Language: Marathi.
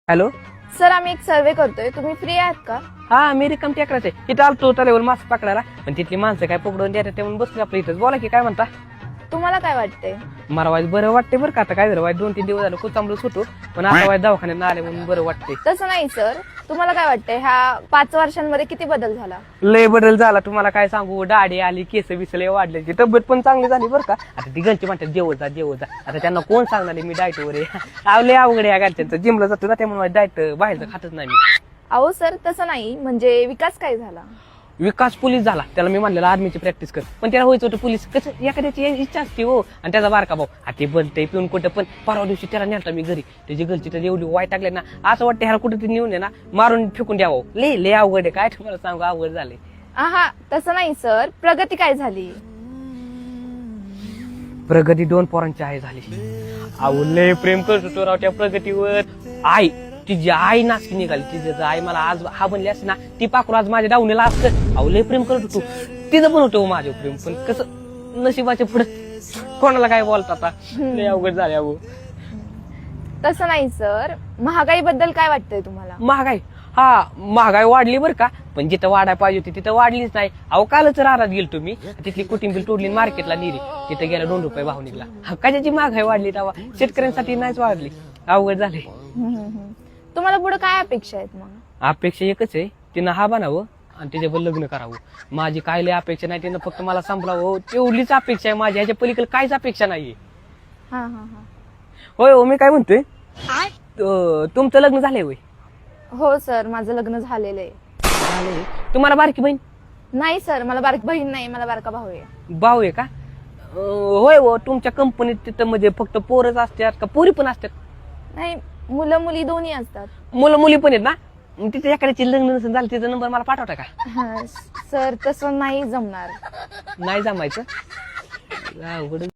हॅलो. सर आम्ही एक सर्वे करतोय, तुम्ही फ्री आहात का? हा, मी रिकम टेकराच आहे. इथं आलतो तल्यावर मासे पकडायला, पण तिथली माणसं काय पकडून देतात ते म्हणून बसलो आपल्या इथं. बोला की काय म्हणता. तुम्हाला काय वाटतंय? मला वाईट बरं वाटते बरं का. आता काय झालं, वाईट 2-3 दिवस झालं कुचांबलच होतो, पण आता वाईट दवाखान्यात आले म्हणून बरं वाटते. तसं नाही सर, तुम्हाला काय वाटतंय ह्या 5 वर्षांमध्ये किती बदल झाला? लय बदल झाला तुम्हाला काय सांगू. दाढी आली, केस बिसले वाढले, तब्येत पण चांगली झाली बरं का. आता ती घरची म्हणतात जेवत जा. आता त्यांना कोण सांगणार मी डाएट वर आवले अवघड या घरच्यांचं. जिमला जातो ना त्यामुळे डाएट बाहेरचं खातच नाही मी. अहो सर तसं नाही, म्हणजे विकास काय झाला? विकास पोलीस झाला. त्याला मी म्हणलेलं आर्मीची प्रॅक्टिस कर, पण त्याला व्हायचं होतं पोलीस. कसं एखाद्याची इच्छा असते हो. आणि त्याचा बारका भाऊ ते बनते पिऊन कुठं पण. परवा दिवशी त्याला नेलता मी घरी. त्याची घरची तर एवढी वाईट टाकले ना, असं वाटतं ह्याला कुठे ते नेऊन ना मारून फेकून द्यावं. लय अवघड आहे. काय तुम्हाला सांगू, अवघड झाले. आहा तसं नाही सर, प्रगती काय झाली? प्रगती 2 पोरांची आहे झाली. अहो लय प्रेम करत होतो राव त्या प्रगतीवर. आई, तिची आई नाचकी निघाली. तिची आई मला आज हा बनली असते ना, ती पाखरू आज माझ्या डावणीला असतं. अहो लय प्रेम करत होतो. तिचं पण होतं माझ्या प्रेम, पण कसं नशिबाच्या पुढे कोणाला काय बोलत आता. लय अवघड झाले. अहो तसं नाही सर, महागाई बद्दल काय वाटतंय तुम्हाला? महागाई, हा महागाई वाढली बरं का, पण जिथं वाढायला पाहिजे होती तिथं वाढलीच नाही. अहो कालच राहत गेलो तुम्ही, तिथली कोथिंबीर तोडली मार्केटला नेली, तिथे गेला 2 रुपये भाव निघला. कशाची महागाई वाढली तेव्हा? शेतकऱ्यांसाठी नाहीच वाढली. अवघड झाले. तुम्हाला पुढे काय अपेक्षा आहेत मग? अपेक्षा एकच आहे, तिनं हा बनावं आणि त्याच्यावर लग्न करावं. माझी काय लय अपेक्षा नाही, तिनं फक्त मला संपलावं तेवढीच अपेक्षा आहे माझी. ह्याच्या पलीकडे काहीच अपेक्षा नाहीये. होय हो, मी काय म्हणतोय, तुमचं लग्न झालंय होय? हो सर, माझं लग्न झालेलं आहे. झालंय. तुम्हाला बारकी बहीण? नाही सर, मला बारकी बहीण नाही, मला बारका भाऊ आहे. भाऊ आहे का? होय हो. तुमच्या कंपनीत तिथं म्हणजे फक्त पोरच असतात का पोरी पण असतात? नाही, मुलं मुली दोन्ही असतात. मुलं मुली पण आहेत ना? तिथे एखाद्याची लग्न नसेल झालं, तिचा नंबर मला पाठवता का? सर तसं नाही जमणार. नाही जमायचं. अवघड